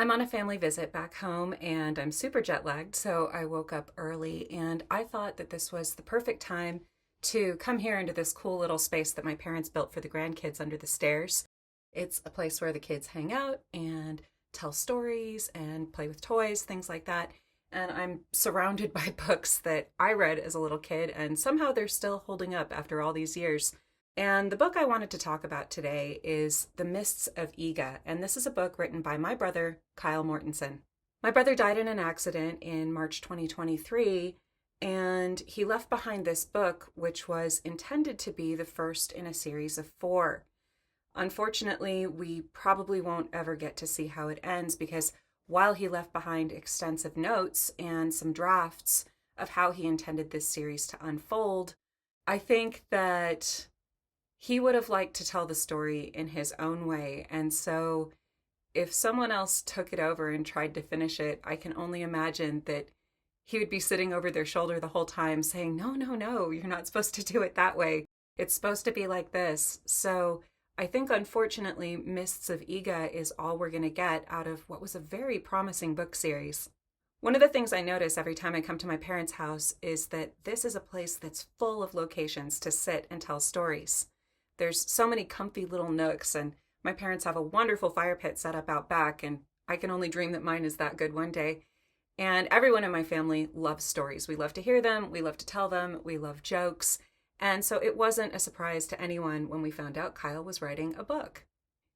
I'm on a family visit back home and I'm super jet lagged, so I woke up early and I thought that this was the perfect time to come here into this cool little space that my parents built for the grandkids under the stairs. It's a place where the kids hang out and tell stories and play with toys, things like that. And I'm surrounded by books that I read as a little kid, and somehow they're still holding up after all these years. And the book I wanted to talk about today is The Mists of Iga, and this is a book written by my brother, Kyle Mortensen. My brother died in an accident in March 2023, and he left behind this book, which was intended to be the first in a series of four. Unfortunately, we probably won't ever get to see how it ends because while he left behind extensive notes and some drafts of how he intended this series to unfold, I think that he would have liked to tell the story in his own way. And so if someone else took it over and tried to finish it, I can only imagine that he would be sitting over their shoulder the whole time saying, no, no, no, you're not supposed to do it that way. It's supposed to be like this. So I think, unfortunately, Mists of Iga is all we're going to get out of what was a very promising book series. One of the things I notice every time I come to my parents' house is that this is a place that's full of locations to sit and tell stories. There's so many comfy little nooks, and my parents have a wonderful fire pit set up out back, and I can only dream that mine is that good one day. And everyone in my family loves stories. We love to hear them, we love to tell them, we love jokes. And so it wasn't a surprise to anyone when we found out Kyle was writing a book.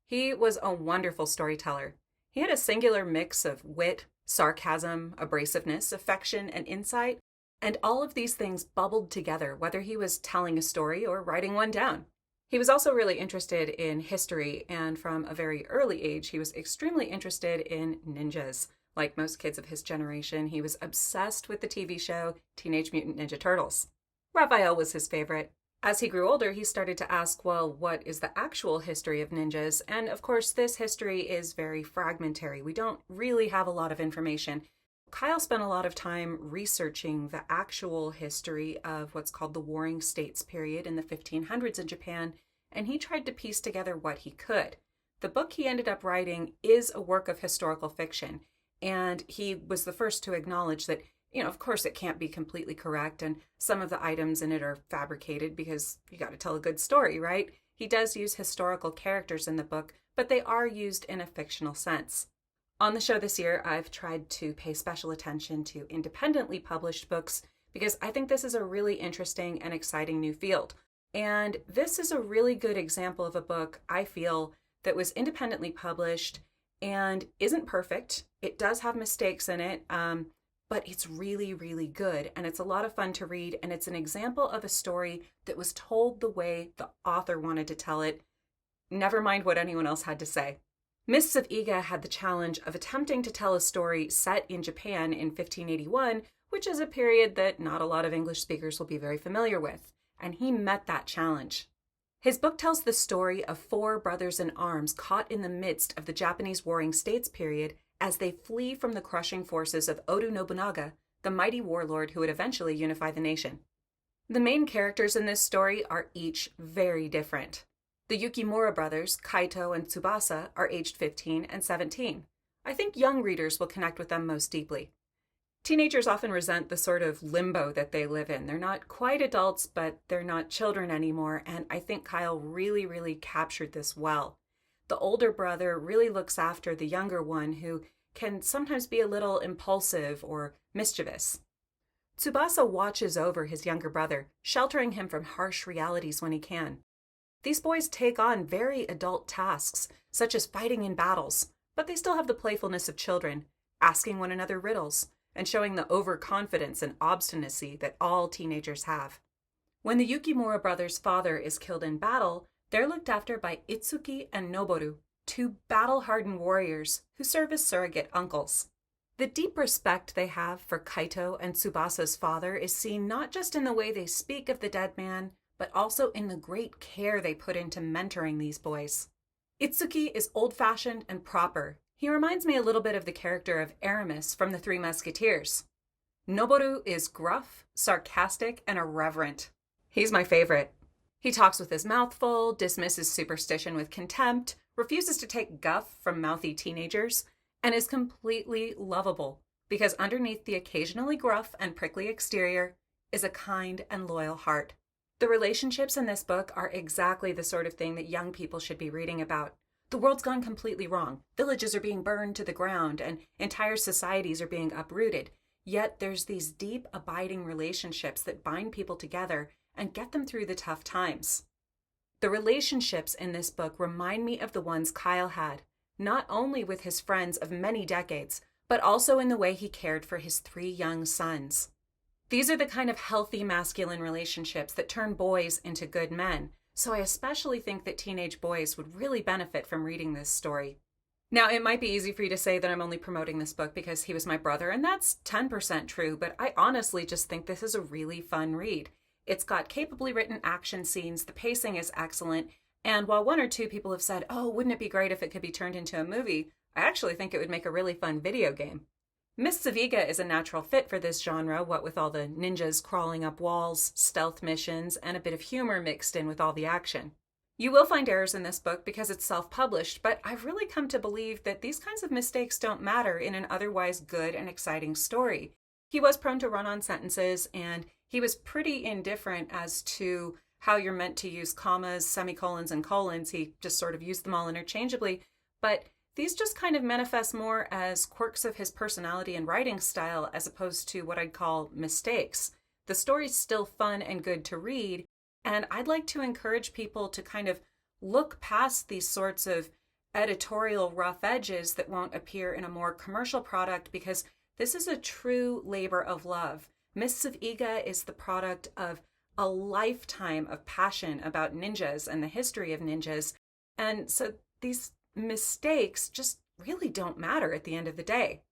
He was a wonderful storyteller. He had a singular mix of wit, sarcasm, abrasiveness, affection, and insight, and all of these things bubbled together, whether he was telling a story or writing one down. He was also really interested in history, and from a very early age, he was extremely interested in ninjas. Like most kids of his generation, he was obsessed with the TV show Teenage Mutant Ninja Turtles. Raphael was his favorite. As he grew older, he started to ask, well, what is the actual history of ninjas? And of course, this history is very fragmentary. We don't really have a lot of information. Kyle spent a lot of time researching the actual history of what's called the Warring States period in the 1500s in Japan, and he tried to piece together what he could. The book he ended up writing is a work of historical fiction, and he was the first to acknowledge that, of course it can't be completely correct, and some of the items in it are fabricated because you got to tell a good story, right? He does use historical characters in the book, but they are used in a fictional sense. On the show this year, I've tried to pay special attention to independently published books because I think this is a really interesting and exciting new field. And this is a really good example of a book, I feel, that was independently published and isn't perfect. It does have mistakes in it, but it's really, really good. And it's a lot of fun to read. And it's an example of a story that was told the way the author wanted to tell it, never mind what anyone else had to say. Mists of Iga had the challenge of attempting to tell a story set in Japan in 1581, which is a period that not a lot of English speakers will be very familiar with, and he met that challenge. His book tells the story of four brothers in arms caught in the midst of the Japanese Warring States period as they flee from the crushing forces of Oda Nobunaga, the mighty warlord who would eventually unify the nation. The main characters in this story are each very different. The Yukimura brothers, Kaito and Tsubasa, are aged 15 and 17. I think young readers will connect with them most deeply. Teenagers often resent the sort of limbo that they live in. They're not quite adults, but they're not children anymore, and I think Kyle really, really captured this well. The older brother really looks after the younger one, who can sometimes be a little impulsive or mischievous. Tsubasa watches over his younger brother, sheltering him from harsh realities when he can. These boys take on very adult tasks, such as fighting in battles, but they still have the playfulness of children, asking one another riddles, and showing the overconfidence and obstinacy that all teenagers have. When the Yukimura brothers' father is killed in battle, they're looked after by Itsuki and Noboru, two battle-hardened warriors who serve as surrogate uncles. The deep respect they have for Kaito and Tsubasa's father is seen not just in the way they speak of the dead man, but also in the great care they put into mentoring these boys. Itsuki is old-fashioned and proper. He reminds me a little bit of the character of Aramis from The Three Musketeers. Noboru is gruff, sarcastic, and irreverent. He's my favorite. He talks with his mouth full, dismisses superstition with contempt, refuses to take guff from mouthy teenagers, and is completely lovable because underneath the occasionally gruff and prickly exterior is a kind and loyal heart. The relationships in this book are exactly the sort of thing that young people should be reading about. The world's gone completely wrong. Villages are being burned to the ground and entire societies are being uprooted. Yet there's these deep, abiding relationships that bind people together and get them through the tough times. The relationships in this book remind me of the ones Kyle had, not only with his friends of many decades, but also in the way he cared for his 3 young sons. These are the kind of healthy masculine relationships that turn boys into good men, so I especially think that teenage boys would really benefit from reading this story. Now, it might be easy for you to say that I'm only promoting this book because he was my brother, and that's 10% true, but I honestly just think this is a really fun read. It's got capably written action scenes, the pacing is excellent, and while 1 or 2 people have said, oh, wouldn't it be great if it could be turned into a movie, I actually think it would make a really fun video game. Miss Saviga is a natural fit for this genre, what with all the ninjas crawling up walls, stealth missions, and a bit of humor mixed in with all the action. You will find errors in this book because it's self-published, but I've really come to believe that these kinds of mistakes don't matter in an otherwise good and exciting story. He was prone to run-on sentences, and he was pretty indifferent as to how you're meant to use commas, semicolons, and colons. He just sort of used them all interchangeably, but these just kind of manifest more as quirks of his personality and writing style as opposed to what I'd call mistakes. The story's still fun and good to read, and I'd like to encourage people to kind of look past these sorts of editorial rough edges that won't appear in a more commercial product because this is a true labor of love. Mists of Iga is the product of a lifetime of passion about ninjas and the history of ninjas, and so these mistakes just really don't matter at the end of the day.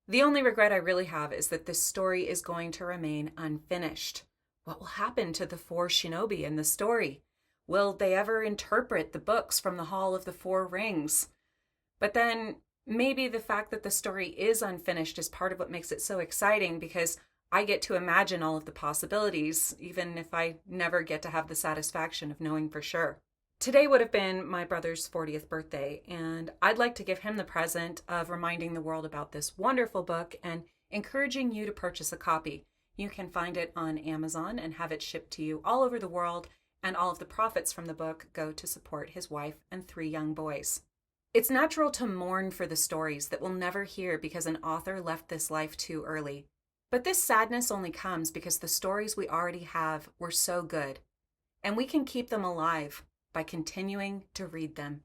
The only regret I really have is that this story is going to remain unfinished. What will happen to the 4 shinobi in the story? Will they ever interpret the books from the Hall of the 4 Rings? But then maybe the fact that the story is unfinished is part of what makes it so exciting because I get to imagine all of the possibilities, even if I never get to have the satisfaction of knowing for sure. Today would have been my brother's 40th birthday, and I'd like to give him the present of reminding the world about this wonderful book and encouraging you to purchase a copy. You can find it on Amazon and have it shipped to you all over the world, and all of the profits from the book go to support his wife and 3 young boys. It's natural to mourn for the stories that we'll never hear because an author left this life too early. But this sadness only comes because the stories we already have were so good, and we can keep them alive by continuing to read them.